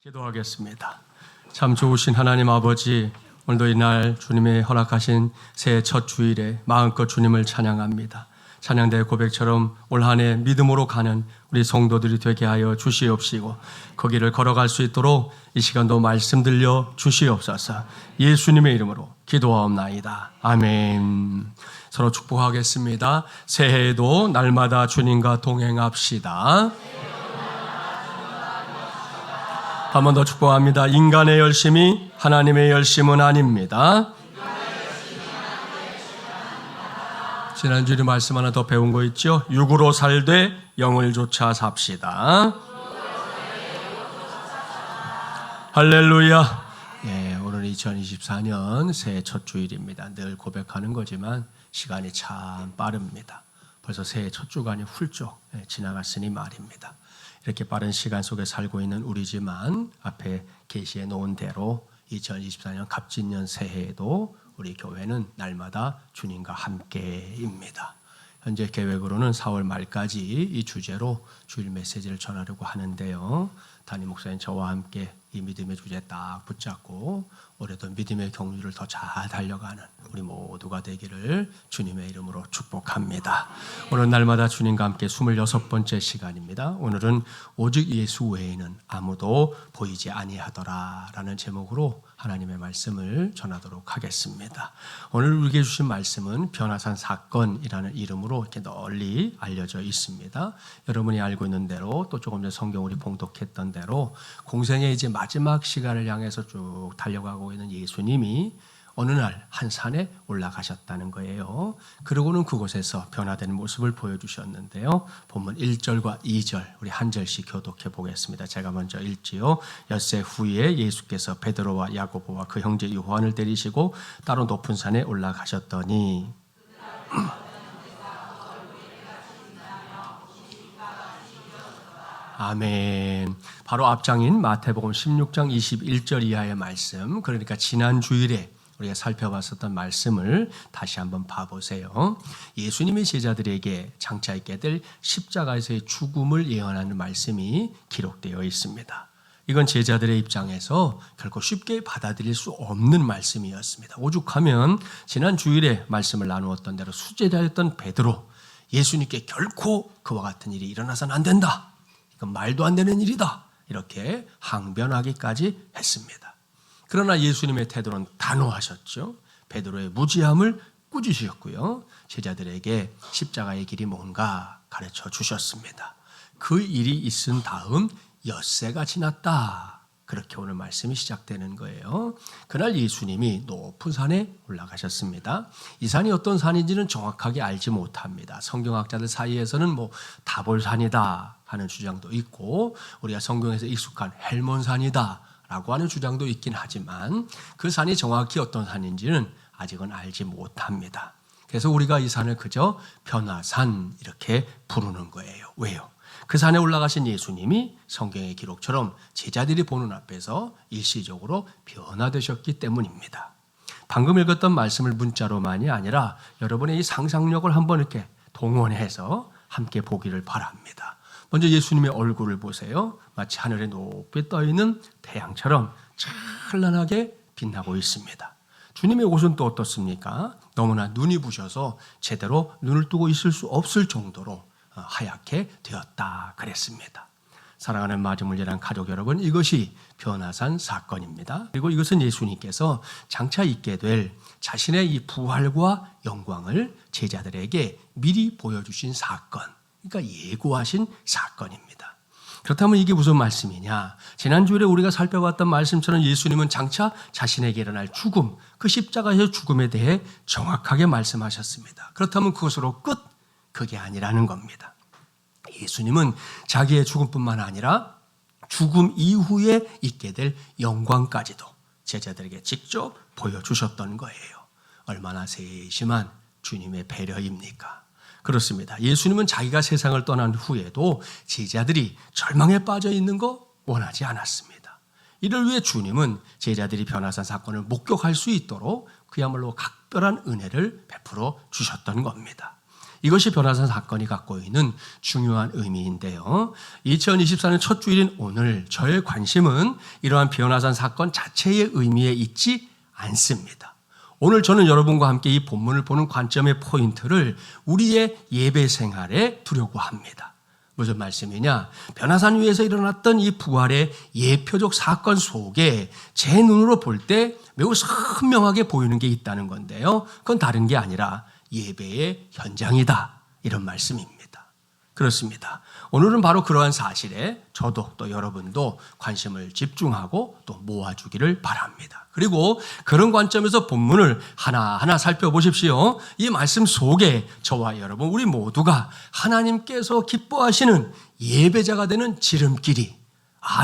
기도하겠습니다. 참 좋으신 하나님 아버지, 오늘도 이날 주님의 허락하신 새해 첫 주일에 마음껏 주님을 찬양합니다. 찬양대의 고백처럼 올 한 해 믿음으로 가는 우리 성도들이 되게 하여 주시옵시고, 거기를 걸어갈 수 있도록 이 시간도 말씀 들려 주시옵소서. 예수님의 이름으로 기도하옵나이다. 아멘. 서로 축복하겠습니다. 새해에도 날마다 주님과 동행합시다. 한 번 더 축복합니다. 인간의 열심이 하나님의 열심은 아닙니다. 지난주에 말씀 하나 더 배운 거 있죠? 육으로 살되 영을 조차 삽시다. 할렐루야. 네, 오늘 2024년 새해 첫 주일입니다. 늘 고백하는 거지만 시간이 참 빠릅니다. 벌써 새해 첫 주간이 훌쩍 지나갔으니 말입니다. 이렇게 빠른 시간 속에 살고 있는 우리지만 앞에 계시해 놓은 대로 2024년 갑진년 새해에도 우리 교회는 날마다 주님과 함께입니다. 현재 계획으로는 4월 말까지 이 주제로 주일 메시지를 전하려고 하는데요. 담임 목사님 저와 함께 이 믿음의 주제에 딱 붙잡고 올해도 믿음의 경주를 더 잘 달려가는 우리 모두가 되기를 주님의 이름으로 축복합니다. 오늘 날마다 주님과 함께 26번째 시간입니다. 오늘은 오직 예수 외에는 아무도 보이지 아니하더라 라는 제목으로 하나님의 말씀을 전하도록 하겠습니다. 오늘 우리에게 주신 말씀은 변화산 사건이라는 이름으로 이렇게 널리 알려져 있습니다. 여러분이 알고 있는 대로 또 조금 전에 성경 우리 봉독했던 대로 공생의 이제 마지막 시간을 향해서 쭉 달려가고 있는 예수님이 어느 날 한 산에 올라가셨다는 거예요. 그러고는 그곳에서 변화된 모습을 보여주셨는데요. 본문 1절과 2절 우리 한 절씩 교독해 보겠습니다. 제가 먼저 읽지요. 엿새 후에 예수께서 베드로와 야고보와 그 형제 요한을 데리시고 따로 높은 산에 올라가셨더니 아멘. 바로 앞장인 마태복음 16장 21절 이하의 말씀, 그러니까 지난 주일에 우리가 살펴봤었던 말씀을 다시 한번 봐보세요. 예수님의 제자들에게 장차 있게 될 십자가에서의 죽음을 예언하는 말씀이 기록되어 있습니다. 이건 제자들의 입장에서 결코 쉽게 받아들일 수 없는 말씀이었습니다. 오죽하면 지난 주일에 말씀을 나누었던 대로 수제자였던 베드로, 예수님께 결코 그와 같은 일이 일어나서는 안 된다, 이건 말도 안 되는 일이다, 이렇게 항변하기까지 했습니다. 그러나 예수님의 태도는 단호하셨죠. 베드로의 무지함을 꾸짖으셨고요. 제자들에게 십자가의 길이 뭔가 가르쳐 주셨습니다. 그 일이 있은 다음 엿새가 지났다, 그렇게 오늘 말씀이 시작되는 거예요. 그날 예수님이 높은 산에 올라가셨습니다. 이 산이 어떤 산인지는 정확하게 알지 못합니다. 성경학자들 사이에서는 다볼산이다 하는 주장도 있고, 우리가 성경에서 익숙한 헬몬산이다 라고 하는 주장도 있긴 하지만 그 산이 정확히 어떤 산인지는 아직은 알지 못합니다. 그래서 우리가 이 산을 그저 변화산 이렇게 부르는 거예요. 왜요? 그 산에 올라가신 예수님이 성경의 기록처럼 제자들이 보는 앞에서 일시적으로 변화되셨기 때문입니다. 방금 읽었던 말씀을 문자로만이 아니라 여러분의 이 상상력을 한번 이렇게 동원해서 함께 보기를 바랍니다. 먼저 예수님의 얼굴을 보세요. 마치 하늘에 높이 떠있는 태양처럼 찬란하게 빛나고 있습니다. 주님의 옷은 또 어떻습니까? 너무나 눈이 부셔서 제대로 눈을 뜨고 있을 수 없을 정도로 하얗게 되었다 그랬습니다. 사랑하는 마지물리란 가족 여러분, 이것이 변화산 사건입니다. 그리고 이것은 예수님께서 장차 있게 될 자신의 이 부활과 영광을 제자들에게 미리 보여주신 사건, 그러니까 예고하신 사건입니다. 그렇다면 이게 무슨 말씀이냐? 지난주에 우리가 살펴봤던 말씀처럼 예수님은 장차 자신에게 일어날 죽음, 그 십자가의 죽음에 대해 정확하게 말씀하셨습니다. 그렇다면 그것으로 끝, 그게 아니라는 겁니다. 예수님은 자기의 죽음뿐만 아니라 죽음 이후에 있게 될 영광까지도 제자들에게 직접 보여주셨던 거예요. 얼마나 세심한 주님의 배려입니까? 그렇습니다. 예수님은 자기가 세상을 떠난 후에도 제자들이 절망에 빠져 있는 거 원하지 않았습니다. 이를 위해 주님은 제자들이 변화산 사건을 목격할 수 있도록 그야말로 각별한 은혜를 베풀어 주셨던 겁니다. 이것이 변화산 사건이 갖고 있는 중요한 의미인데요. 2024년 첫 주일인 오늘 저의 관심은 이러한 변화산 사건 자체의 의미에 있지 않습니다. 오늘 저는 여러분과 함께 이 본문을 보는 관점의 포인트를 우리의 예배 생활에 두려고 합니다. 무슨 말씀이냐? 변화산 위에서 일어났던 이 부활의 예표적 사건 속에 제 눈으로 볼 때 매우 선명하게 보이는 게 있다는 건데요. 그건 다른 게 아니라 예배의 현장이다, 이런 말씀입니다. 그렇습니다. 오늘은 바로 그러한 사실에 저도 또 여러분도 관심을 집중하고 또 모아주기를 바랍니다. 그리고 그런 관점에서 본문을 하나하나 살펴보십시오. 이 말씀 속에 저와 여러분 우리 모두가 하나님께서 기뻐하시는 예배자가 되는 지름길이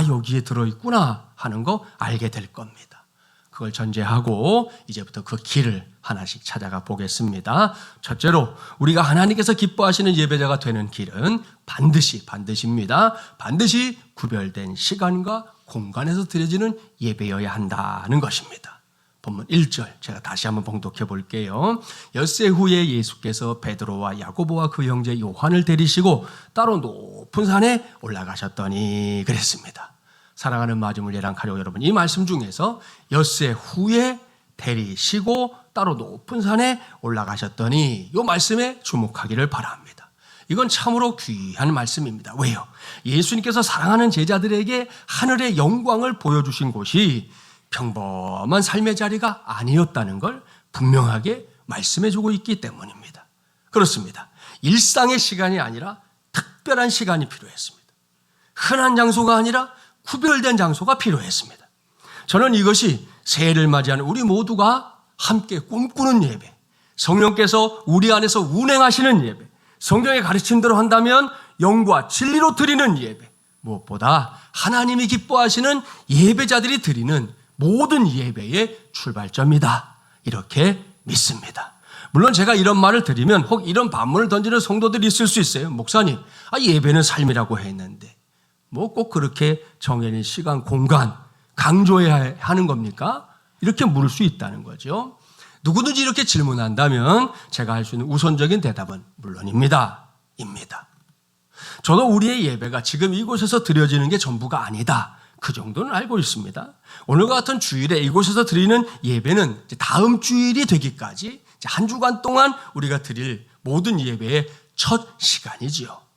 여기에 들어있구나 하는 거 알게 될 겁니다. 그걸 전제하고 이제부터 그 길을 하나씩 찾아가 보겠습니다. 첫째로 우리가 하나님께서 기뻐하시는 예배자가 되는 길은 반드시입니다. 반드시 구별된 시간과 공간에서 드려지는 예배여야 한다는 것입니다. 본문 1절 제가 다시 한번 봉독해 볼게요. 엿새 후에 예수께서 베드로와 야고보와 그 형제 요한을 데리시고 따로 높은 산에 올라가셨더니 그랬습니다. 사랑하는 마지물예랑 가족 여러분, 이 말씀 중에서 엿새 후에 데리시고 따로 높은 산에 올라가셨더니 이 말씀에 주목하기를 바랍니다. 이건 참으로 귀한 말씀입니다. 왜요? 예수님께서 사랑하는 제자들에게 하늘의 영광을 보여주신 곳이 평범한 삶의 자리가 아니었다는 걸 분명하게 말씀해주고 있기 때문입니다. 그렇습니다. 일상의 시간이 아니라 특별한 시간이 필요했습니다. 흔한 장소가 아니라 구별된 장소가 필요했습니다. 저는 이것이 새해를 맞이하는 우리 모두가 함께 꿈꾸는 예배, 성령께서 우리 안에서 운행하시는 예배, 성경의 가르친 대로 한다면 영과 진리로 드리는 예배, 무엇보다 하나님이 기뻐하시는 예배자들이 드리는 모든 예배의 출발점이다, 이렇게 믿습니다. 물론 제가 이런 말을 드리면 혹 이런 반문을 던지는 성도들이 있을 수 있어요. 목사님, 예배는 삶이라고 했는데 꼭 그렇게 정해진 시간, 공간 강조해야 하는 겁니까? 이렇게 물을 수 있다는 거죠. 누구든지 이렇게 질문한다면 제가 할 수 있는 우선적인 대답은 물론입니다. 저도 우리의 예배가 지금 이곳에서 드려지는 게 전부가 아니다, 그 정도는 알고 있습니다. 오늘과 같은 주일에 이곳에서 드리는 예배는 다음 주일이 되기까지 한 주간 동안 우리가 드릴 모든 예배의 첫 시간이지요.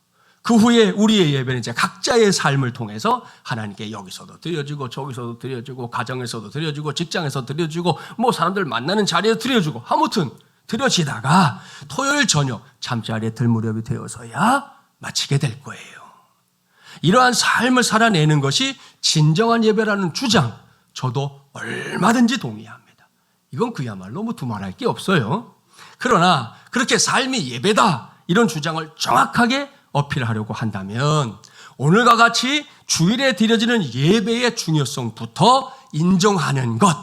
그 후에 우리의 예배는 이제 각자의 삶을 통해서 하나님께 여기서도 드려지고 저기서도 드려지고 가정에서도 드려지고 직장에서 드려지고 사람들 만나는 자리에 드려지고 아무튼 드려지다가 토요일 저녁 잠자리에 들 무렵이 되어서야 마치게 될 거예요. 이러한 삶을 살아내는 것이 진정한 예배라는 주장, 저도 얼마든지 동의합니다. 이건 그야말로 두말할 게 없어요. 그러나 그렇게 삶이 예배다, 이런 주장을 정확하게 어필하려고 한다면 오늘과 같이 주일에 드려지는 예배의 중요성부터 인정하는 것,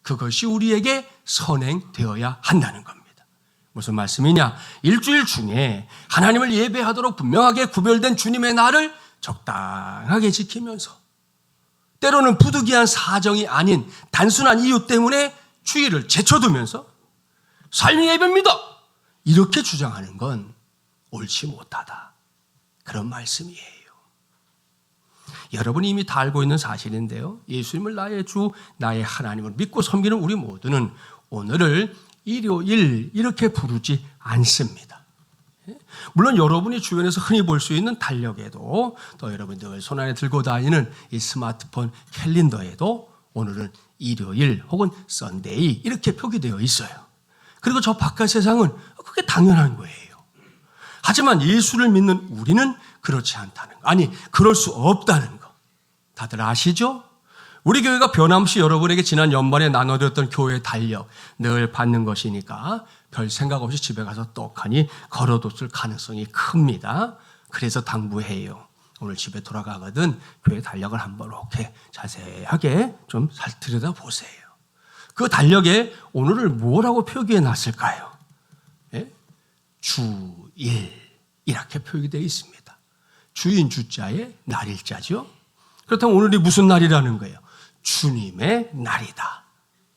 그것이 우리에게 선행되어야 한다는 겁니다. 무슨 말씀이냐? 일주일 중에 하나님을 예배하도록 분명하게 구별된 주님의 날을 적당하게 지키면서 때로는 부득이한 사정이 아닌 단순한 이유 때문에 주일을 제쳐두면서 삶이 예배입니다, 이렇게 주장하는 건 옳지 못하다, 그런 말씀이에요. 여러분이 이미 다 알고 있는 사실인데요. 예수님을 나의 주, 나의 하나님을 믿고 섬기는 우리 모두는 오늘을 일요일 이렇게 부르지 않습니다. 물론 여러분이 주변에서 흔히 볼 수 있는 달력에도 또 여러분들 손안에 들고 다니는 이 스마트폰 캘린더에도 오늘은 일요일 혹은 썬데이 이렇게 표기되어 있어요. 그리고 저 바깥 세상은 그게 당연한 거예요. 하지만 예수를 믿는 우리는 그렇지 않다는 거, 그럴 수 없다는 거 다들 아시죠? 우리 교회가 변함없이 여러분에게 지난 연말에 나눠드렸던 교회 달력 늘 받는 것이니까 별 생각 없이 집에 가서 떡하니 걸어뒀을 가능성이 큽니다. 그래서 당부해요. 오늘 집에 돌아가거든 교회 달력을 한번 이렇게 자세하게 좀 들여다보세요. 그 달력에 오늘을 뭐라고 표기해 놨을까요? 주일 이렇게 표기되어 있습니다. 주인 주자에 날일자죠. 그렇다면 오늘이 무슨 날이라는 거예요? 주님의 날이다,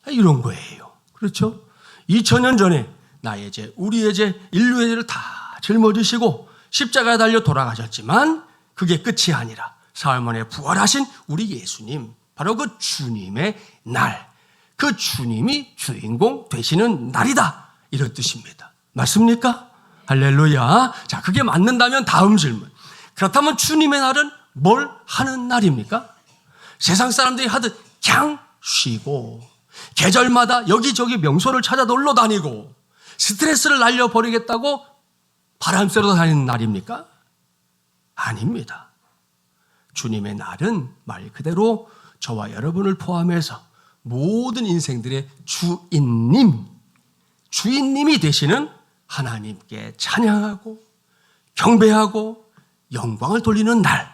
이런 거예요. 그렇죠? 2000년 전에 나의 죄, 우리의 죄, 인류의 죄를 다 짊어지시고 십자가에 달려 돌아가셨지만 그게 끝이 아니라 사흘 만에 부활하신 우리 예수님, 바로 그 주님의 날, 그 주님이 주인공 되시는 날이다, 이런 뜻입니다. 맞습니까? 할렐루야. 자, 그게 맞는다면 다음 질문. 그렇다면 주님의 날은 뭘 하는 날입니까? 세상 사람들이 하듯 그냥 쉬고 계절마다 여기저기 명소를 찾아 놀러 다니고 스트레스를 날려버리겠다고 바람 쐬러 다니는 날입니까? 아닙니다. 주님의 날은 말 그대로 저와 여러분을 포함해서 모든 인생들의 주인님이 되시는 하나님께 찬양하고 경배하고 영광을 돌리는 날,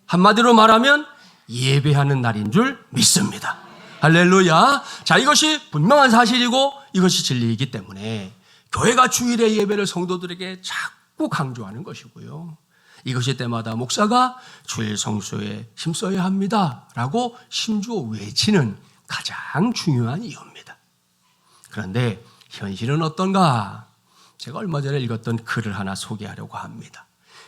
한마디로 말하면 예배하는 날인 줄 믿습니다. 할렐루야. 자, 이것이 분명한 사실이고 이것이 진리이기 때문에 교회가 주일의 예배를 성도들에게 자꾸 강조하는 것이고요. 이것이 때마다 목사가 주일 성수에 힘써야 합니다 라고 심주어 외치는 가장 중요한 이유입니다. 그런데 현실은 어떤가? 제가 얼마 전에 읽었던 글을 하나 소개하려고 합니다.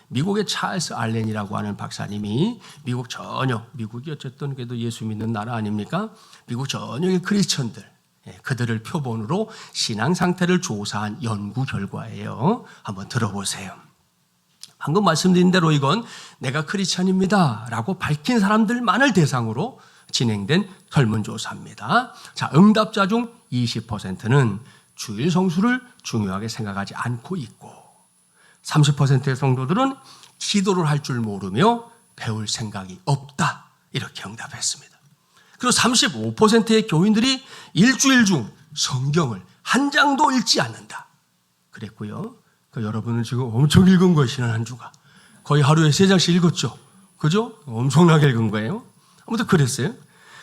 미국의 찰스 알렌이라고 하는 박사님이 미국 전역, 미국이 어쨌든 그래도 예수 믿는 나라 아닙니까? 미국 전역의 크리스천들, 그들을 표본으로 신앙 상태를 조사한 연구 결과예요. 한번 들어보세요. 방금 말씀드린 대로 이건 내가 크리스천입니다 라고 밝힌 사람들만을 대상으로 진행된 설문조사입니다. 자, 응답자 중 20%는 주일 성수를 중요하게 생각하지 않고 있고 30%의 성도들은 기도를 할 줄 모르며 배울 생각이 없다, 이렇게 응답했습니다. 그리고 35%의 교인들이 일주일 중 성경을 한 장도 읽지 않는다 그랬고요. 여러분은 지금 엄청 읽은 거예요. 지난 한 주가 거의 하루에 3장씩 읽었죠. 그죠? 엄청나게 읽은 거예요. 아무튼 그랬어요.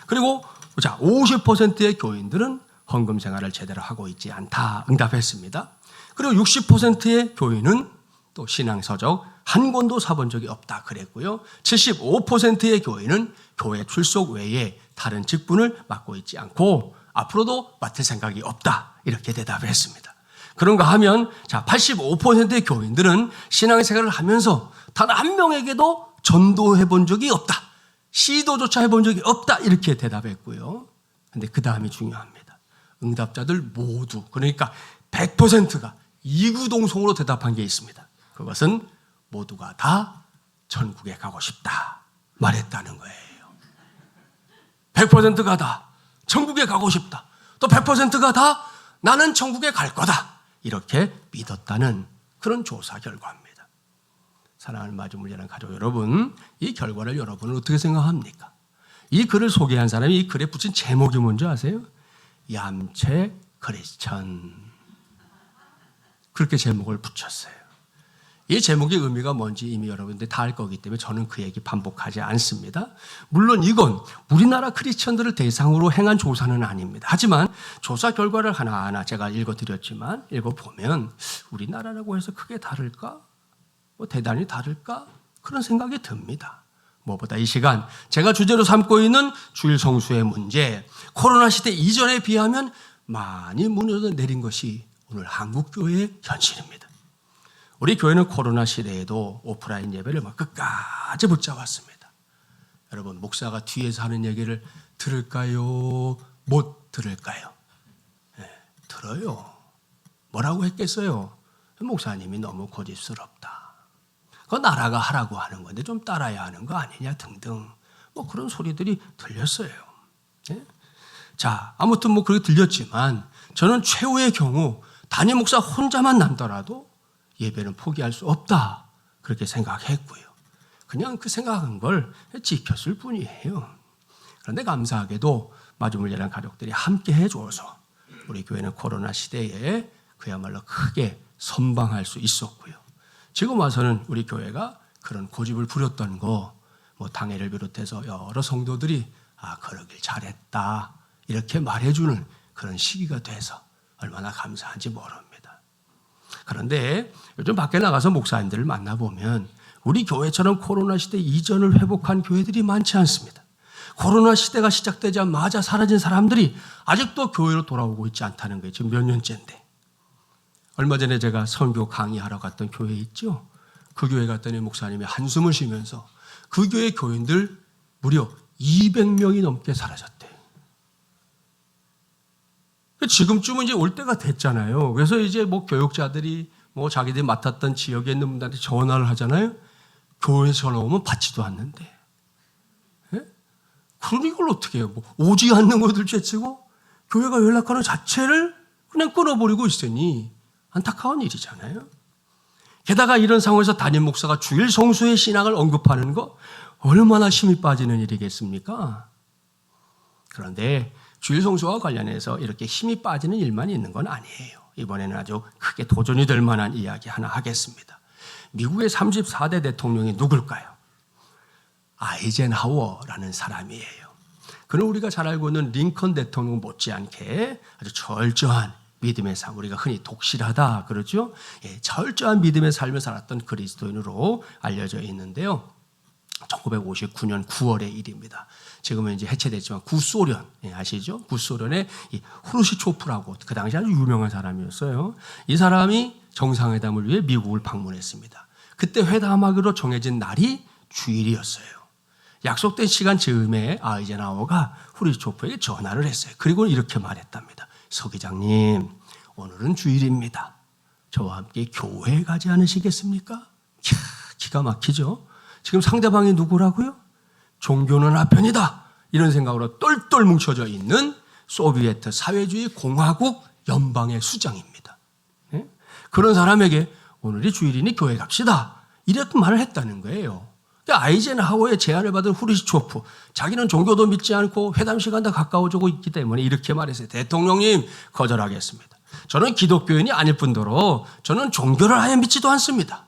그리고 자, 50%의 교인들은 헌금 생활을 제대로 하고 있지 않다 응답했습니다. 그리고 60%의 교인은 또 신앙서적 한 권도 사본 적이 없다 그랬고요. 75%의 교인은 교회 출석 외에 다른 직분을 맡고 있지 않고 앞으로도 맡을 생각이 없다, 이렇게 대답했습니다. 그런가 하면 자, 85%의 교인들은 신앙생활을 하면서 단 한 명에게도 전도해 본 적이 없다, 시도조차 해본 적이 없다, 이렇게 대답했고요. 그런데 그 다음이 중요합니다. 응답자들 모두, 그러니까 100%가 이구동성으로 대답한 게 있습니다. 그것은 모두가 다 천국에 가고 싶다 말했다는 거예요. 100%가 다 천국에 가고 싶다, 또 100%가 다 나는 천국에 갈 거다, 이렇게 믿었다는 그런 조사 결과입니다. 사랑하는 마주물리하는 가족 여러분, 이 결과를 여러분은 어떻게 생각합니까? 이 글을 소개한 사람이 이 글에 붙인 제목이 뭔지 아세요? 얌체 크리스천, 그렇게 제목을 붙였어요. 이 제목의 의미가 뭔지 이미 여러분들이 다 알 거기 때문에 저는 그 얘기 반복하지 않습니다. 물론 이건 우리나라 크리스천들을 대상으로 행한 조사는 아닙니다. 하지만 조사 결과를 하나하나 제가 읽어드렸지만 읽어보면 우리나라라고 해서 크게 다를까? 대단히 다를까? 그런 생각이 듭니다. 무엇보다 이 시간 제가 주제로 삼고 있는 주일 성수의 문제, 코로나 시대 이전에 비하면 많이 무너져 내린 것이 오늘 한국교회의 현실입니다. 우리 교회는 코로나 시대에도 오프라인 예배를 막 끝까지 붙잡았습니다. 여러분, 목사가 뒤에서 하는 얘기를 들을까요? 못 들을까요? 네, 들어요. 뭐라고 했겠어요? 목사님이 너무 고집스럽다, 그거 나라가 하라고 하는 건데 좀 따라야 하는 거 아니냐 등등 그런 소리들이 들렸어요. 네? 자, 아무튼 그렇게 들렸지만 저는 최후의 경우 담임 목사 혼자만 남더라도 예배는 포기할 수 없다, 그렇게 생각했고요. 그냥 그 생각한 걸 지켰을 뿐이에요. 그런데 감사하게도 마주물리하는 가족들이 함께 해줘서 우리 교회는 코로나 시대에 그야말로 크게 선방할 수 있었고요. 지금 와서는 우리 교회가 그런 고집을 부렸던 거, 당회를 비롯해서 여러 성도들이 그러길 잘했다, 이렇게 말해주는 그런 시기가 돼서 얼마나 감사한지 모릅니다. 그런데 요즘 밖에 나가서 목사님들을 만나보면 우리 교회처럼 코로나 시대 이전을 회복한 교회들이 많지 않습니다. 코로나 시대가 시작되자마자 사라진 사람들이 아직도 교회로 돌아오고 있지 않다는 거예요. 지금 몇 년째인데. 얼마 전에 제가 선교 강의하러 갔던 교회 있죠? 그 교회 갔더니 목사님이 한숨을 쉬면서 그 교회 교인들 무려 200명이 넘게 사라졌대. 지금쯤은 이제 올 때가 됐잖아요. 그래서 이제 뭐 교육자들이 뭐 자기들이 맡았던 지역에 있는 분들한테 전화를 하잖아요. 교회에 전화 오면 받지도 않는데. 예? 그런 이걸 어떻게 해요? 뭐 오지 않는 것들 죄치고 교회가 연락하는 자체를 그냥 끊어버리고 있으니 안타까운 일이잖아요. 게다가 이런 상황에서 담임 목사가 주일 성수의 신앙을 언급하는 거 얼마나 힘이 빠지는 일이겠습니까? 그런데 주일 성수와 관련해서 이렇게 힘이 빠지는 일만 있는 건 아니에요. 이번에는 아주 크게 도전이 될 만한 이야기 하나 하겠습니다. 미국의 34대 대통령이 누굴까요? 아이젠하워라는 사람이에요. 그는 우리가 잘 알고 있는 링컨 대통령 못지않게 아주 철저한 믿음의 삶, 우리가 흔히 독실하다 그러죠. 예, 철저한 믿음의 삶을 살았던 그리스도인으로 알려져 있는데요. 1959년 9월의 일입니다. 지금은 이제 해체됐지만 구소련, 예, 아시죠? 구소련의 이 후르시초프라고 그 당시 아주 유명한 사람이었어요. 이 사람이 정상회담을 위해 미국을 방문했습니다. 그때 회담하기로 정해진 날이 주일이었어요. 약속된 시간 즈음에 아이젠하워가 후르시초프에게 전화를 했어요. 그리고 이렇게 말했답니다. 서기장님, 오늘은 주일입니다. 저와 함께 교회에 가지 않으시겠습니까? 기가 막히죠? 지금 상대방이 누구라고요? 종교는 아편이다. 이런 생각으로 똘똘 뭉쳐져 있는 소비에트 사회주의 공화국 연방의 수장입니다. 예? 그런 사람에게 오늘이 주일이니 교회 갑시다. 이렇게 말을 했다는 거예요. 아이젠하워의 제안을 받은 후르시초프, 자기는 종교도 믿지 않고 회담 시간도 가까워지고 있기 때문에 이렇게 말했어요. 대통령님, 거절하겠습니다. 저는 기독교인이 아닐 뿐더러 저는 종교를 아예 믿지도 않습니다.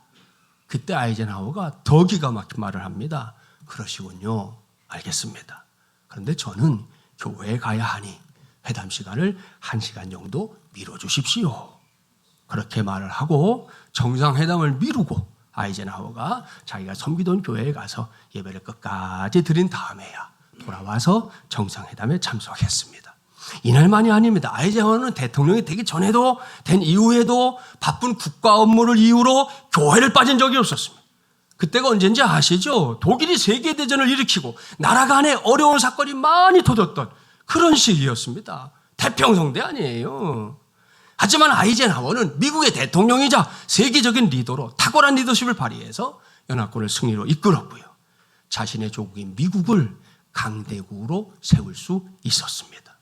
그때 아이젠하워가 더 기가 막힌 말을 합니다. 그러시군요. 알겠습니다. 그런데 저는 교회에 가야 하니 회담 시간을 1시간 정도 미뤄주십시오. 그렇게 말을 하고 정상회담을 미루고 아이젠하워가 자기가 섬기던 교회에 가서 예배를 끝까지 드린 다음에야 돌아와서 정상회담에 참석했습니다. 이날만이 아닙니다. 아이젠하워는 대통령이 되기 전에도 된 이후에도 바쁜 국가 업무를 이유로 교회를 빠진 적이 없었습니다. 그때가 언제인지 아시죠? 독일이 세계대전을 일으키고 나라 간에 어려운 사건이 많이 터졌던 그런 시기였습니다. 태평성대 아니에요. 하지만 아이젠하워는 미국의 대통령이자 세계적인 리더로 탁월한 리더십을 발휘해서 연합군을 승리로 이끌었고요. 자신의 조국인 미국을 강대국으로 세울 수 있었습니다.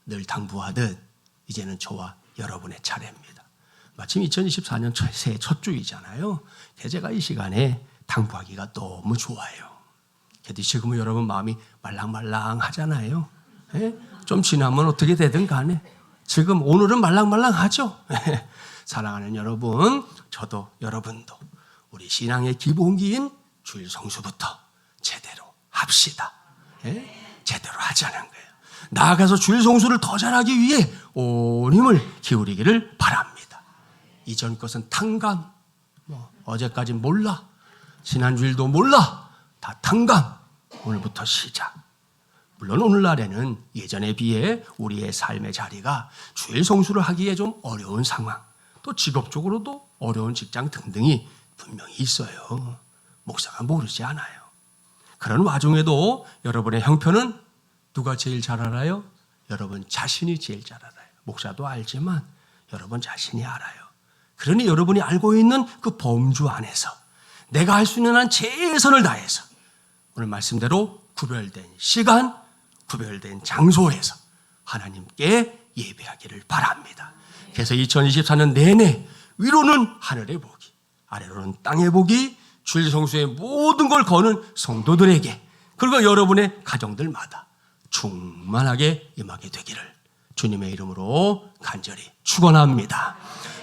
늘 당부하듯 이제는 저와 여러분의 차례입니다. 마침 2024년 새해 첫 주이잖아요. 제가 이 시간에 당부하기가 너무 좋아요. 그래도 지금은 여러분 마음이 말랑말랑하잖아요. 예? 좀 지나면 어떻게 되든 간에 지금 오늘은 말랑말랑하죠. 사랑하는 여러분, 저도 여러분도 우리 신앙의 기본기인 주일 성수부터 제대로 합시다. 예? 제대로 하자는 거예요. 나아가서 주일 성수를 더 잘하기 위해 온 힘을 기울이기를 바랍니다. 이전 것은 탕감, 어제까지 몰라, 지난주일도 몰라, 다 탕감. 오늘부터 시작. 물론 오늘날에는 예전에 비해 우리의 삶의 자리가 주일 성수를 하기에 좀 어려운 상황, 또 직업적으로도 어려운 직장 등등이 분명히 있어요. 목사가 모르지 않아요. 그런 와중에도 여러분의 형편은 누가 제일 잘 알아요? 여러분 자신이 제일 잘 알아요. 목사도 알지만 여러분 자신이 알아요. 그러니 여러분이 알고 있는 그 범주 안에서 내가 할 수 있는 한 최선을 다해서 오늘 말씀대로 구별된 시간, 구별된 장소에서 하나님께 예배하기를 바랍니다. 그래서 2024년 내내 위로는 하늘의 복이, 아래로는 땅의 복이 주일 성수의 모든 걸 거는 성도들에게, 그리고 여러분의 가정들마다 충만하게 임하게 되기를 주님의 이름으로 간절히 축원합니다.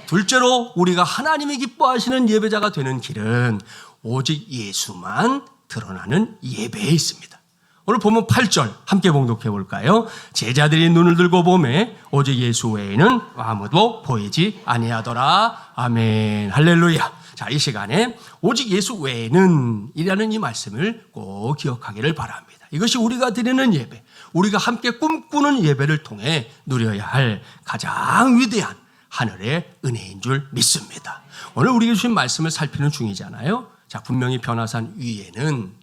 둘째로 우리가 하나님이 기뻐하시는 예배자가 되는 길은 오직 예수만 드러나는 예배에 있습니다. 오늘 본문 8절 함께 봉독해 볼까요? 제자들이 눈을 들고 보매 오직 예수 외에는 아무도 보이지 아니하더라. 아멘. 할렐루야. 자, 이 시간에 오직 예수 외에는 이라는 이 말씀을 꼭 기억하기를 바랍니다. 이것이 우리가 드리는 예배, 우리가 함께 꿈꾸는 예배를 통해 누려야 할 가장 위대한 하늘의 은혜인 줄 믿습니다. 오늘 우리에게 주신 말씀을 살피는 중이잖아요. 자, 분명히 변화산 위에는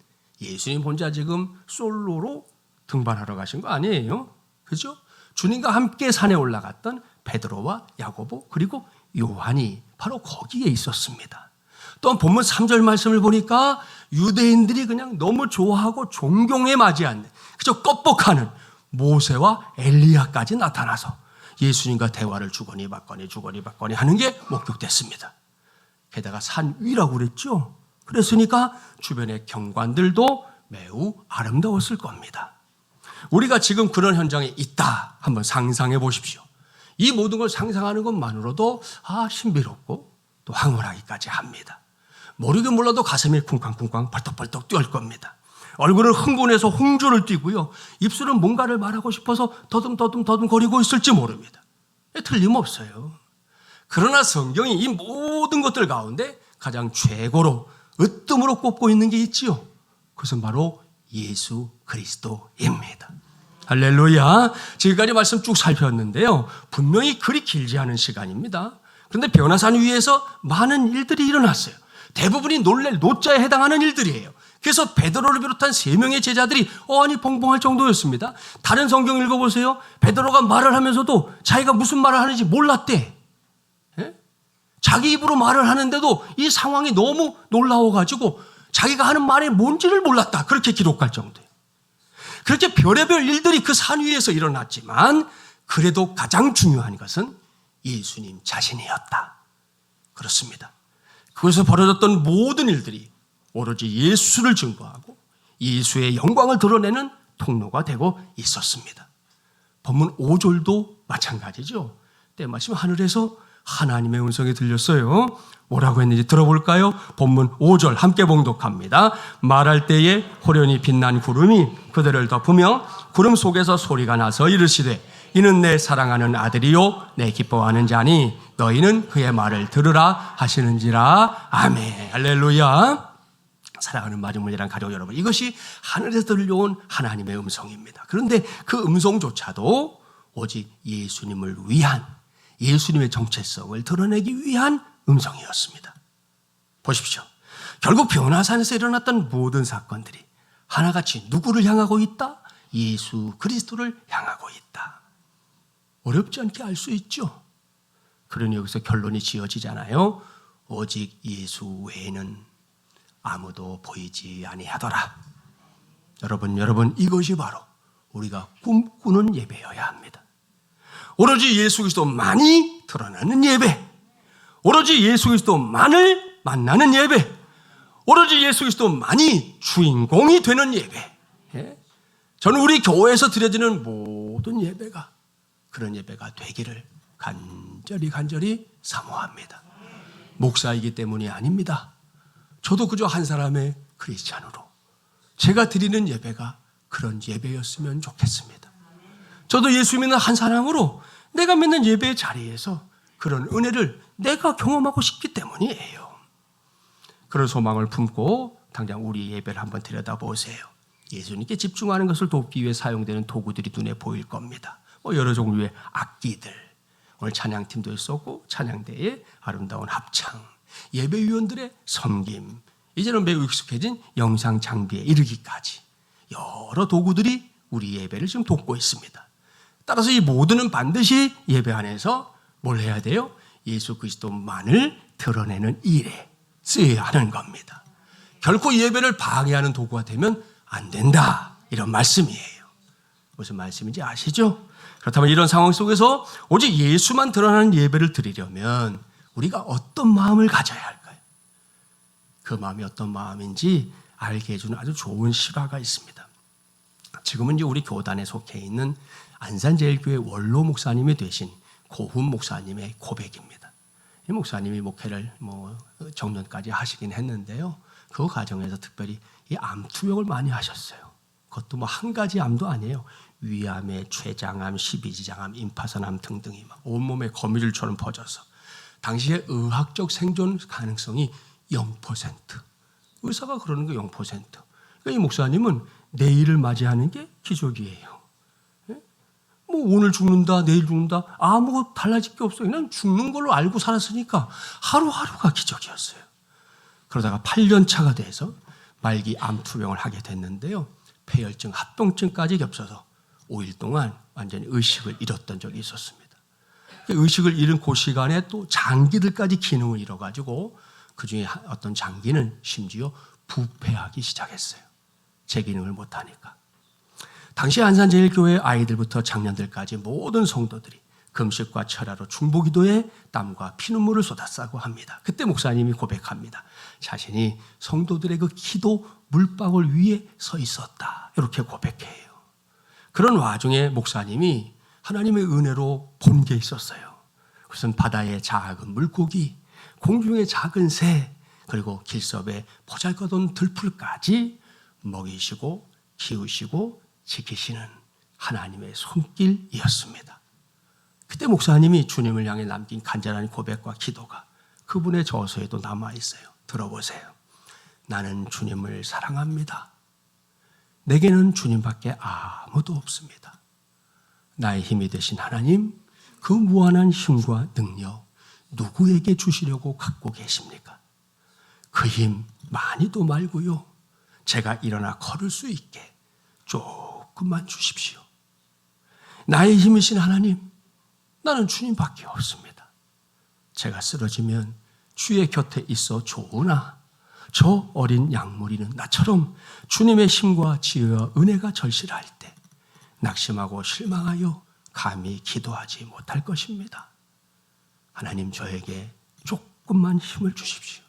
예수님 혼자 지금 솔로로 등반하러 가신 거 아니에요? 그죠? 주님과 함께 산에 올라갔던 베드로와 야고보 그리고 요한이 바로 거기에 있었습니다. 또 본문 3절 말씀을 보니까 유대인들이 그냥 너무 좋아하고 존경에 맞이하는 그저 껍벅하는 모세와 엘리야까지 나타나서 예수님과 대화를 주거니 받거니 하는 게 목격됐습니다. 게다가 산 위라고 그랬죠. 그랬으니까 주변의 경관들도 매우 아름다웠을 겁니다. 우리가 지금 그런 현장에 있다 한번 상상해 보십시오. 이 모든 걸 상상하는 것만으로도 신비롭고 또 황홀하기까지 합니다. 모르긴 몰라도 가슴이 쿵쾅쿵쾅 벌떡벌떡 뛰어올 겁니다. 얼굴은 흥분해서 홍조를 띠고요. 입술은 뭔가를 말하고 싶어서 더듬거리고 있을지 모릅니다. 틀림없어요. 그러나 성경이 이 모든 것들 가운데 가장 최고로 으뜸으로 꼽고 있는 게 있지요. 그것은 바로 예수 그리스도입니다. 할렐루야. 지금까지 말씀 쭉 살펴봤는데요. 분명히 그리 길지 않은 시간입니다. 그런데 변화산 위에서 많은 일들이 일어났어요. 대부분이 놀랄 노자에 해당하는 일들이에요. 그래서 베드로를 비롯한 3명의 제자들이 어안이 벙벙할 정도였습니다. 다른 성경 읽어보세요. 베드로가 말을 하면서도 자기가 무슨 말을 하는지 몰랐대. 자기 입으로 말을 하는데도 이 상황이 너무 놀라워가지고 자기가 하는 말이 뭔지를 몰랐다. 그렇게 기록할 정도예요. 그렇게 별의별 일들이 그 산 위에서 일어났지만 그래도 가장 중요한 것은 예수님 자신이었다. 그렇습니다. 그것에서 벌어졌던 모든 일들이 오로지 예수를 증거하고 예수의 영광을 드러내는 통로가 되고 있었습니다. 본문 5절도 마찬가지죠. 때마침 하늘에서 하나님의 음성이 들렸어요. 뭐라고 했는지 들어볼까요? 본문 5절 함께 봉독합니다. 말할 때에 호련히 빛난 구름이 그들을 덮으며 구름 속에서 소리가 나서 이르시되 이는 내 사랑하는 아들이요 내 기뻐하는 자니 너희는 그의 말을 들으라 하시는지라. 아멘. 할렐루야. 사랑하는 마중물이란 가족 여러분, 이것이 하늘에서 들려온 하나님의 음성입니다. 그런데 그 음성조차도 오직 예수님을 위한, 예수님의 정체성을 드러내기 위한 음성이었습니다. 보십시오. 결국 변화산에서 일어났던 모든 사건들이 하나같이 누구를 향하고 있다? 예수 그리스도를 향하고 있다. 어렵지 않게 알 수 있죠. 그러니 여기서 결론이 지어지잖아요. 오직 예수 외에는 아무도 보이지 아니하더라. 여러분 이것이 바로 우리가 꿈꾸는 예배여야 합니다. 오로지 예수 그리스도만이 드러나는 예배, 오로지 예수 그리스도만을 만나는 예배, 오로지 예수 그리스도만이 주인공이 되는 예배. 저는 우리 교회에서 드려지는 모든 예배가 그런 예배가 되기를 간절히 사모합니다. 목사이기 때문이 아닙니다. 저도 그저 한 사람의 크리스찬으로 제가 드리는 예배가 그런 예배였으면 좋겠습니다. 저도 예수 믿는 한 사람으로 내가 믿는 예배의 자리에서 그런 은혜를 내가 경험하고 싶기 때문이에요. 그런 소망을 품고 당장 우리 예배를 한번 들여다보세요. 예수님께 집중하는 것을 돕기 위해 사용되는 도구들이 눈에 보일 겁니다. 여러 종류의 악기들, 오늘 찬양팀도 있었고 찬양대의 아름다운 합창, 예배위원들의 섬김, 이제는 매우 익숙해진 영상 장비에 이르기까지 여러 도구들이 우리 예배를 지금 돕고 있습니다. 따라서 이 모두는 반드시 예배 안에서 뭘 해야 돼요? 예수 그리스도만을 드러내는 일에 쓰여야 하는 겁니다. 결코 예배를 방해하는 도구가 되면 안 된다, 이런 말씀이에요. 무슨 말씀인지 아시죠? 그렇다면 이런 상황 속에서 오직 예수만 드러나는 예배를 드리려면 우리가 어떤 마음을 가져야 할까요? 그 마음이 어떤 마음인지 알게 해주는 아주 좋은 실화가 있습니다. 지금은 이제 우리 교단에 속해 있는 안산제일교회 원로 목사님이 되신 고훈 목사님의 고백입니다. 이 목사님이 목회를 정년까지 하시긴 했는데요. 그 과정에서 특별히 이 암 투병을 많이 하셨어요. 그것도 한 가지 암도 아니에요. 위암에 췌장암, 십이지장암, 임파선암 등등이 막 온몸에 거미줄처럼 퍼져서 당시에 의학적 생존 가능성이 0%. 의사가 그러는 게 0%. 그러니까 이 목사님은 내일을 맞이하는 게 기적이에요. 뭐 오늘 죽는다, 내일 죽는다, 아무 달라질 게 없어요. 그냥 죽는 걸로 알고 살았으니까 하루하루가 기적이었어요. 그러다가 8년 차가 돼서 말기 암투병을 하게 됐는데요. 폐혈증, 합병증까지 겹쳐서 5일 동안 완전히 의식을 잃었던 적이 있었습니다. 의식을 잃은 그 시간에 또 장기들까지 기능을 잃어가지고 그중에 어떤 장기는 심지어 부패하기 시작했어요. 제 기능을 못하니까. 당시 안산제일교회 아이들부터 장년들까지 모든 성도들이 금식과 철야로 중보기도에 땀과 피눈물을 쏟았다고 합니다. 그때 목사님이 고백합니다. 자신이 성도들의 그 기도 물방울 위에 서 있었다. 이렇게 고백해요. 그런 와중에 목사님이 하나님의 은혜로 본 게 있었어요. 그것은 바다의 작은 물고기, 공중의 작은 새, 그리고 길섭의 보잘것없는 들풀까지 먹이시고 키우시고 지키시는 하나님의 손길이었습니다. 그때 목사님이 주님을 향해 남긴 간절한 고백과 기도가 그분의 저서에도 남아있어요. 들어보세요. 나는 주님을 사랑합니다. 내게는 주님밖에 아무도 없습니다. 나의 힘이 되신 하나님, 그 무한한 힘과 능력 누구에게 주시려고 갖고 계십니까? 그 힘 많이도 말고요. 제가 일어나 걸을 수 있게 조금만 주십시오. 나의 힘이신 하나님, 나는 주님밖에 없습니다. 제가 쓰러지면 주의 곁에 있어 좋으나 저 어린 양무리는 나처럼 주님의 힘과 지혜와 은혜가 절실할 때 낙심하고 실망하여 감히 기도하지 못할 것입니다. 하나님, 저에게 조금만 힘을 주십시오.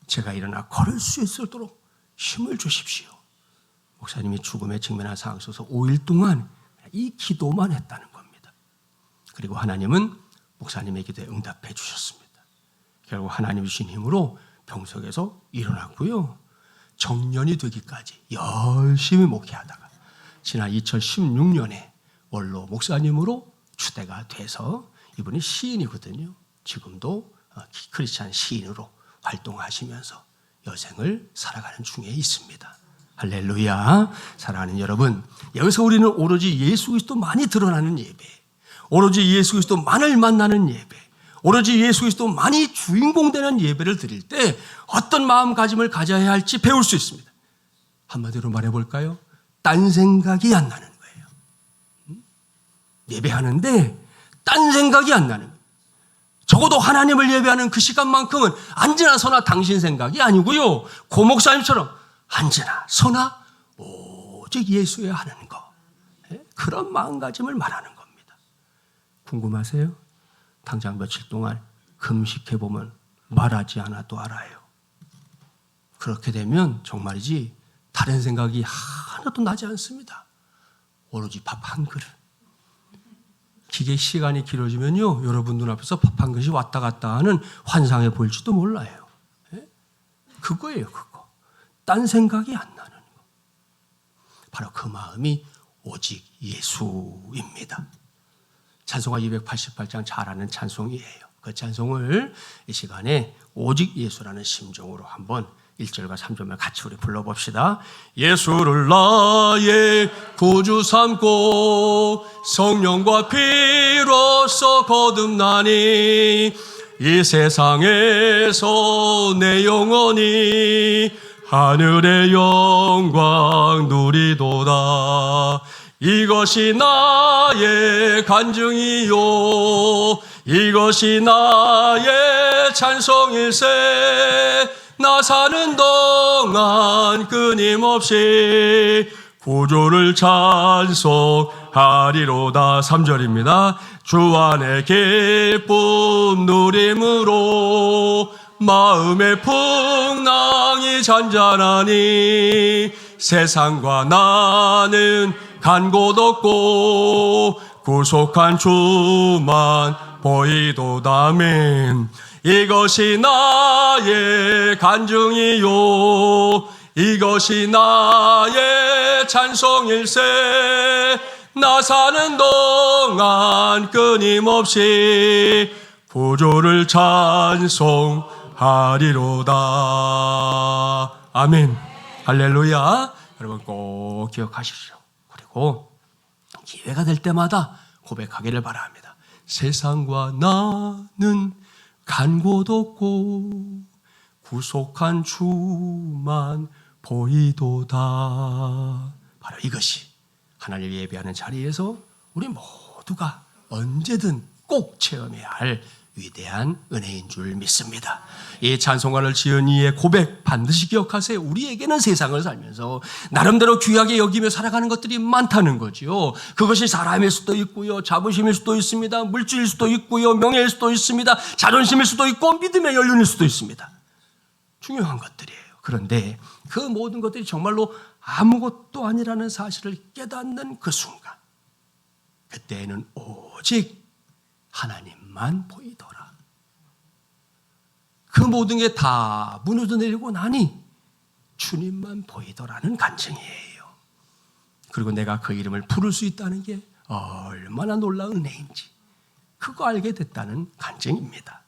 제가 일어나 걸을 수 있도록 힘을 주십시오. 목사님이 죽음에 직면한 상황 속에서 5일 동안 이 기도만 했다는 겁니다. 그리고 하나님은 목사님의 기도에 응답해 주셨습니다. 결국 하나님 주신 힘으로 병석에서 일어났고요. 정년이 되기까지 열심히 목회하다가 지난 2016년에 원로 목사님으로 추대가 돼서 이분이 시인이거든요. 지금도 크리스찬 시인으로 활동하시면서 여생을 살아가는 중에 있습니다. 할렐루야. 사랑하는 여러분, 여기서 우리는 오로지 예수 그리스도만이 드러나는 예배, 오로지 예수 그리스도만을 만나는 예배, 오로지 예수 그리스도만이 주인공 되는 예배를 드릴 때 어떤 마음가짐을 가져야 할지 배울 수 있습니다. 한마디로 말해볼까요? 딴 생각이 안 나는 거예요. 예배하는데 딴 생각이 안 나는 거예요. 적어도 하나님을 예배하는 그 시간만큼은 언제나 서나 당신 생각이 아니고요. 고 목사님처럼 언제나 서나 오직 예수여야 하는 거. 그런 마음가짐을 말하는 겁니다. 궁금하세요? 당장 며칠 동안 금식해보면 말하지 않아도 알아요. 그렇게 되면 정말이지 다른 생각이 하나도 나지 않습니다. 오로지 밥 한 그릇. 기계 시간이 길어지면요, 여러분 눈앞에서 밥 한 그릇이 왔다 갔다 하는 환상에 보일지도 몰라요. 그거예요, 그거. 딴 생각이 안 나는 거. 바로 그 마음이 오직 예수입니다. 찬송가 288장 잘 아는 찬송이에요. 그 찬송을 이 시간에 오직 예수라는 심정으로 한번 1절과 3절만 같이 우리 불러봅시다. 예수를 나의 구주 삼고 성령과 피로써 거듭나니 이 세상에서 내 영혼이 하늘의 영광 누리도다. 이것이 나의 간증이요 이것이 나의 찬송일세. 나 사는 동안 끊임없이 구주를 찬송하리로다. 3절입니다. 주 안에 기쁨 누림으로 마음의 풍랑이 잔잔하니 세상과 나는 간 곳 없고 구속한 주만 보이도다. 아멘. 이것이 나의 간증이요 이것이 나의 찬송일세. 나 사는 동안 끊임없이 구주를 찬송하리로다. 아멘. 할렐루야. 여러분 꼭 기억하십시오. 그리고 기회가 될 때마다 고백하기를 바랍니다. 세상과 나는 간 곳 없고 구속한 주만 보이도다. 바로 이것이 하나님을 예배하는 자리에서 우리 모두가 언제든 꼭 체험해야 할 위대한 은혜인 줄 믿습니다. 이 찬송가를 지은 이의 고백 반드시 기억하세요. 우리에게는 세상을 살면서 나름대로 귀하게 여기며 살아가는 것들이 많다는 거지요. 그것이 사람일 수도 있고요, 자부심일 수도 있습니다, 물질일 수도 있고요, 명예일 수도 있습니다, 자존심일 수도 있고 믿음의 연륜일 수도 있습니다. 중요한 것들이에요. 그런데 그 모든 것들이 정말로 아무것도 아니라는 사실을 깨닫는 그 순간, 그때에는 오직 하나님만 보이더라. 그 모든 게 다 무너져 내리고 나니 주님만 보이더라는 간증이에요. 그리고 내가 그 이름을 부를 수 있다는 게 얼마나 놀라운 은혜인지 그거 알게 됐다는 간증입니다.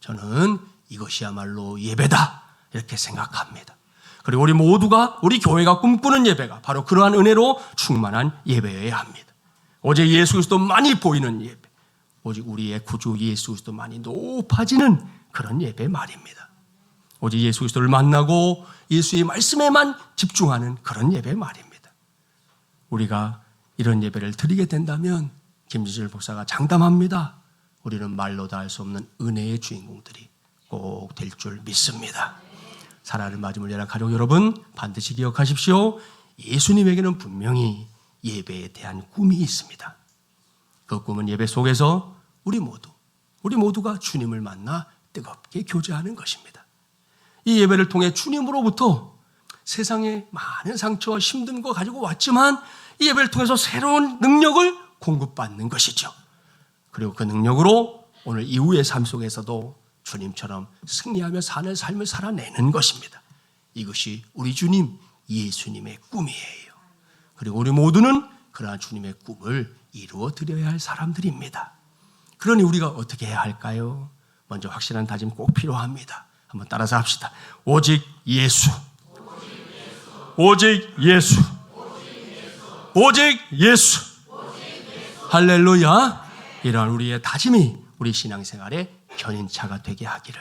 저는 이것이야말로 예배다 이렇게 생각합니다. 그리고 우리 모두가, 우리 교회가 꿈꾸는 예배가 바로 그러한 은혜로 충만한 예배여야 합니다. 오직 예수 그리스도만이 보이는 예배, 오직 우리의 구주 예수 그리스도만이 높아지는 그런 예배 말입니다. 오직 예수 그리스도를 만나고 예수의 말씀에만 집중하는 그런 예배 말입니다. 우리가 이런 예배를 드리게 된다면 김지철 목사가 장담합니다. 우리는 말로 다 할 수 없는 은혜의 주인공들이 꼭 될 줄 믿습니다. 사랑하는 마지못이라 가족 여러분, 반드시 기억하십시오. 예수님에게는 분명히 예배에 대한 꿈이 있습니다. 그 꿈은 예배 속에서 우리 모두가 주님을 만나 뜨겁게 교제하는 것입니다. 이 예배를 통해 주님으로부터 세상에 많은 상처와 힘든 거 가지고 왔지만 이 예배를 통해서 새로운 능력을 공급받는 것이죠. 그리고 그 능력으로 오늘 이후의 삶 속에서도 주님처럼 승리하며 사는 삶을 살아내는 것입니다. 이것이 우리 주님 예수님의 꿈이에요. 그리고 우리 모두는 그러한 주님의 꿈을 이루어 드려야 할 사람들입니다. 그러니 우리가 어떻게 해야 할까요? 먼저 확실한 다짐 꼭 필요합니다. 한번 따라서 합시다. 오직 예수, 오직 예수, 오직 예수, 할렐루야. 이러한 우리의 다짐이 우리 신앙생활의 견인차가 되게 하기를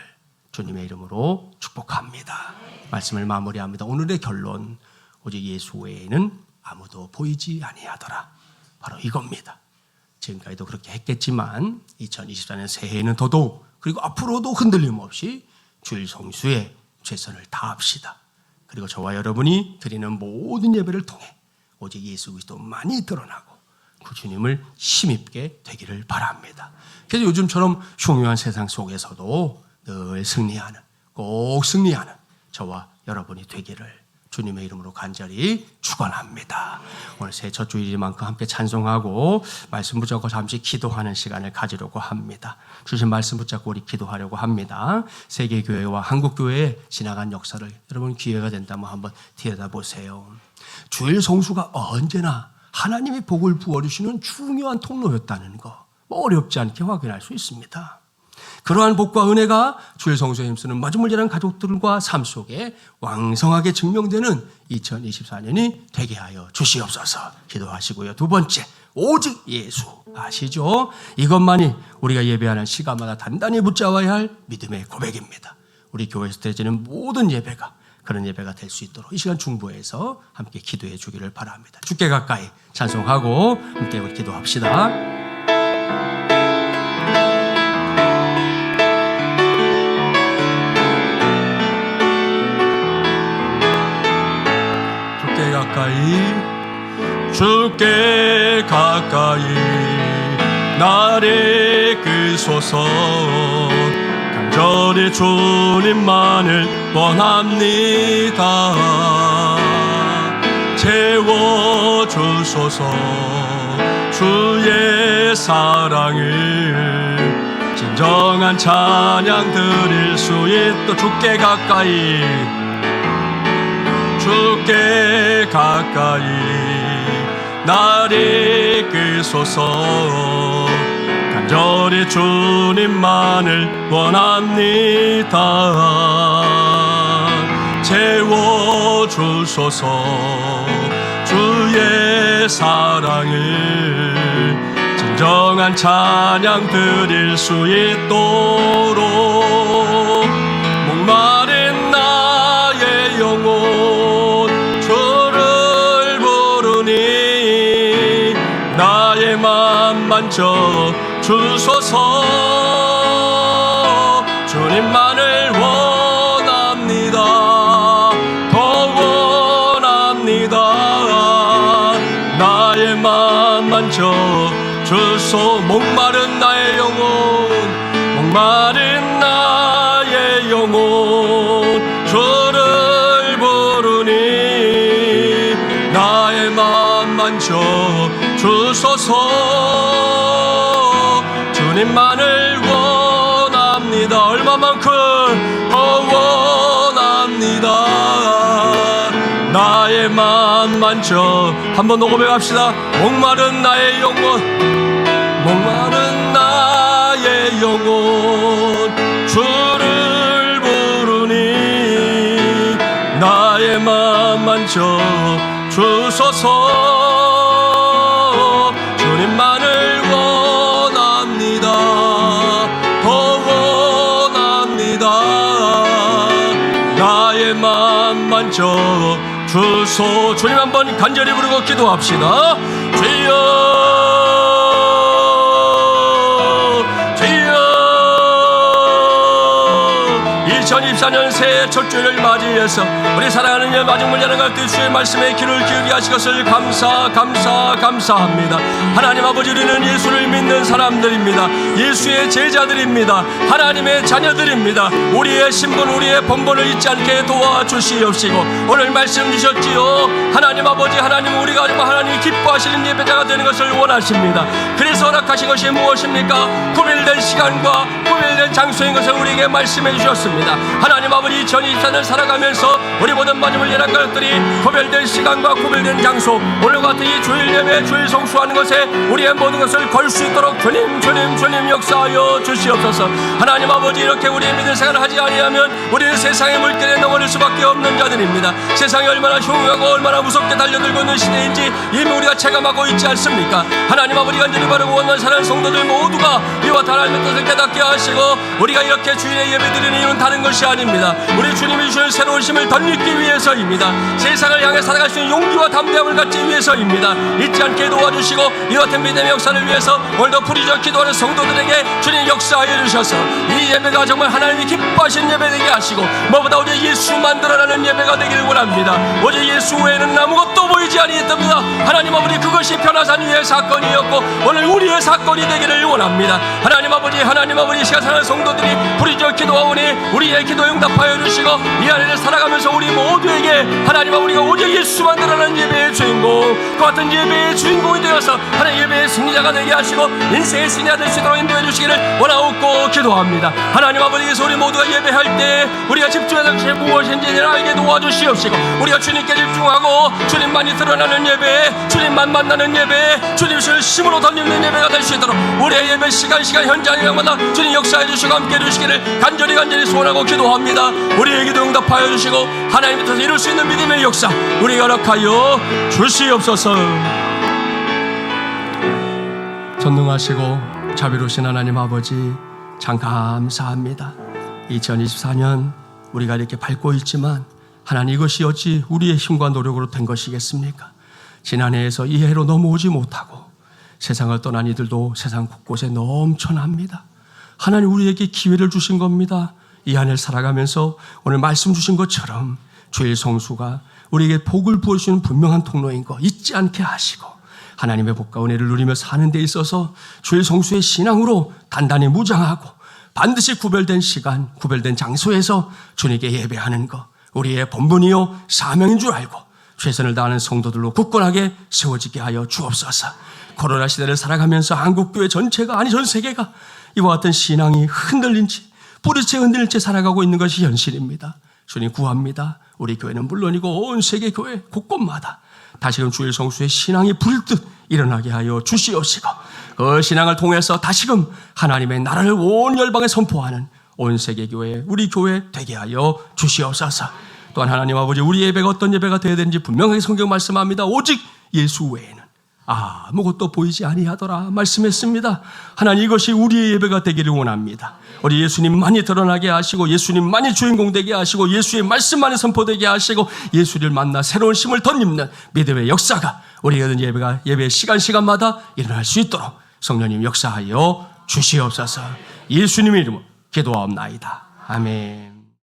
주님의 이름으로 축복합니다. 말씀을 마무리합니다. 오늘의 결론, 오직 예수 외에는 아무도 보이지 아니하더라. 바로 이겁니다. 지금까지도 그렇게 했겠지만 2024년 새해에는 더더욱, 그리고 앞으로도 흔들림 없이 주일 성수에 최선을 다합시다. 그리고 저와 여러분이 드리는 모든 예배를 통해 오직 예수 그리스도만이 드러나고 그 주님을 힘입게 되기를 바랍니다. 그래서 요즘처럼 흉흉한 세상 속에서도 늘 승리하는, 꼭 승리하는 저와 여러분이 되기를 주님의 이름으로 간절히 축원합니다. 오늘 새해 첫 주일이만큼 함께 찬송하고 말씀 붙잡고 잠시 기도하는 시간을 가지려고 합니다. 주신 말씀 붙잡고 우리 기도하려고 합니다. 세계교회와 한국교회에 지나간 역사를 여러분 기회가 된다면 한번 들여다보세요. 주일 성수가 언제나 하나님이 복을 부어주시는 중요한 통로였다는 거 어렵지 않게 확인할 수 있습니다. 그러한 복과 은혜가 주일 성수에 힘쓰는 마지못이라는 가족들과 삶 속에 왕성하게 증명되는 2024년이 되게 하여 주시옵소서 기도하시고요. 두 번째, 오직 예수 아시죠? 이것만이 우리가 예배하는 시간마다 단단히 붙잡아야 할 믿음의 고백입니다. 우리 교회에서 드려지는 모든 예배가 그런 예배가 될 수 있도록 이 시간 중보해서 함께 기도해 주기를 바랍니다. 주께 가까이 찬송하고 함께 우리 기도합시다. 주께 가까이 나를 이끄소서. 간절히 주님만을 원합니다. 채워주소서. 주의 사랑을 진정한 찬양 드릴 수 있도록 주께 가까이, 주께 가까이 나를 이끄소서. 간절히 주님만을 원합니다. 채워주소서. 주의 사랑을 진정한 찬양 드릴 수 있도록 목마른 나의 영혼 주를 부르니 나의 맘 만져 주소서. 주님만을 원합니다. 더 원합니다. 나의 맘 만져 주소. 목마른 나의 영혼, 목마른 나의 영혼 주를 부르니 나의 맘 만져 주소서. 주님만을 원합니다. 얼마만큼 원합니다. 나의 맘 만져. 한번 녹음해 갑시다. 목마른 나의 영혼, 목마른 나의 영혼 주를 부르니 나의 맘 만져 주소서. 주님만을 원합니다. 더 원합니다. 나의 맘 만져 주소. 주님 한번 간절히 부르고 기도합시다. 주여, 주여. 2024년 새해 첫 주일을 맞이해서 우리 사랑하는 예 마중물 여러분 때 주의 말씀에 귀를 기울이게 하신 것을 감사합니다. 하나님 아버지, 우리는 예수를 믿는 사람들입니다. 예수의 제자들입니다. 하나님의 자녀들입니다. 우리의 신분, 우리의 본분을 잊지 않게 도와주시옵시고 오늘 말씀 주셨지요. 하나님 아버지, 하나님 우리가 하나님 기뻐하시는 예배자가 되는 것을 원하십니다. 그래서 허락하신 것이 무엇입니까? 구별된 시간과 구별된 장소인 것을 우리에게 말씀해 주셨습니다. 하나님 아버지, 2024년 살아가면서 우리 모든 마음을 예난 것들이 구별된 시간과 구별된 장소, 오늘과 같은 이 주일 예배, 주일 성수하는 것에 우리의 모든 것을 걸 수 있도록 주님 역사하여 주시옵소서. 하나님 아버지, 이렇게 우리의 믿음 생활을 하지 아니하면 우리는 세상의 물결에 넘어질 수밖에 없는 자들입니다. 세상이 얼마나 흉하고 얼마나 무섭게 달려들고 있는 시대인지 이미 우리가 체감하고 있지 않습니까? 하나님 아버지, 간절히 바르고 원하는 사랑하는 성도들 모두가 이와 하나님의 뜻을 깨닫게 하시고 우리가 이렇게 주일에 예배드리는 이유는 다른 것이 아닙니다. 우리 주님이 주신 새로운 힘을 덧입기 위해서입니다. 세상을 향해 살아갈 수 있는 용기와 담대함을 갖기 위해서입니다. 잊지 않게 도와주시고 이 같은 믿음의 역사를 위해서 오늘도 부르짖어 기도하는 성도들에게 주님 역사하여 주셔서 이 예배가 정말 하나님이 기뻐하시는 예배 되게 하시고 무엇보다 오직 예수만 드러나는 예배가 되기를 원합니다. 오직 예수 외에는 아무것도 보이지 아니했답니다. 하나님 아버지, 그것이 변화산 위의 사건이었고 오늘 우리의 사건이 되기를 원합니다. 하나님 아버지, 시간 사는 성도들이 부르짖어 기도하오니 우리의 기도 응답하여 주시고 이 안에를 살아가면서 우리 모두에게 하나님 아버지가 오직 예수만 드러나는 예배의 주인공, 그 같은 예배의 주인공이 되어서 하나님 예배의 승리자가 되게 하시고 인생의 승리가 될 수 있도록 인도해 주시기를 원하옵고 기도합니다. 하나님 아버지께서 우리 모두가 예배할 때 우리가 집중해야 될 것이 무엇인지를 알게 도와주시옵시고 우리가 주님께 집중하고 주님만이 드러나는 예배, 주님만 만나는 예배, 주님을 힘으로 덧입는 예배가 될 수 있도록 우리의 예배 시간 현장마다 주님 역사해 주시고 함께 해주시기를 간절히 소원하고 기도합니다. 우리의 기도 응답하여 주시고 하나님 밑에서 이룰 수 있는 믿음의 역사 우리가 허락하여 주시옵소서. 전능하시고 자비로우신 하나님 아버지, 참 감사합니다. 2024년 우리가 이렇게 밟고 있지만 하나님, 이것이 어찌 우리의 힘과 노력으로 된 것이겠습니까? 지난해에서 이 해로 넘어오지 못하고 세상을 떠난 이들도 세상 곳곳에 넘쳐납니다. 하나님, 우리에게 기회를 주신 겁니다. 이 한 해를 살아가면서 오늘 말씀 주신 것처럼 주일 성수가 우리에게 복을 부어주시는 분명한 통로인 거 잊지 않게 하시고 하나님의 복과 은혜를 누리며 사는 데 있어서 주일 성수의 신앙으로 단단히 무장하고 반드시 구별된 시간, 구별된 장소에서 주님께 예배하는 것, 우리의 본분이요 사명인 줄 알고 최선을 다하는 성도들로 굳건하게 세워지게 하여 주옵소서. 코로나 시대를 살아가면서 한국교회 전체가, 아니 전 세계가 이와 같은 신앙이 흔들린 채, 뿌리채 흔들린 채 살아가고 있는 것이 현실입니다. 주님 구합니다. 우리 교회는 물론이고 온 세계 교회 곳곳마다 다시금 주일 성수의 신앙이 불듯 일어나게 하여 주시옵시고 그 신앙을 통해서 다시금 하나님의 나라를 온 열방에 선포하는 온 세계 교회, 우리 교회 되게 하여 주시옵소서. 또한 하나님 아버지, 우리 예배가 어떤 예배가 되어야 되는지 분명하게 성경 말씀합니다. 오직 예수 외에는 아무것도 보이지 아니하더라 말씀했습니다. 하나님, 이것이 우리의 예배가 되기를 원합니다. 우리 예수님 많이 드러나게 하시고, 예수님 많이 주인공 되게 하시고, 예수의 말씀만이 선포되게 하시고, 예수를 만나 새로운 힘을 덧입는 믿음의 역사가 우리 예배의 시간마다 일어날 수 있도록 성령님 역사하여 주시옵소서. 예수님의 이름으로 기도하옵나이다. 아멘.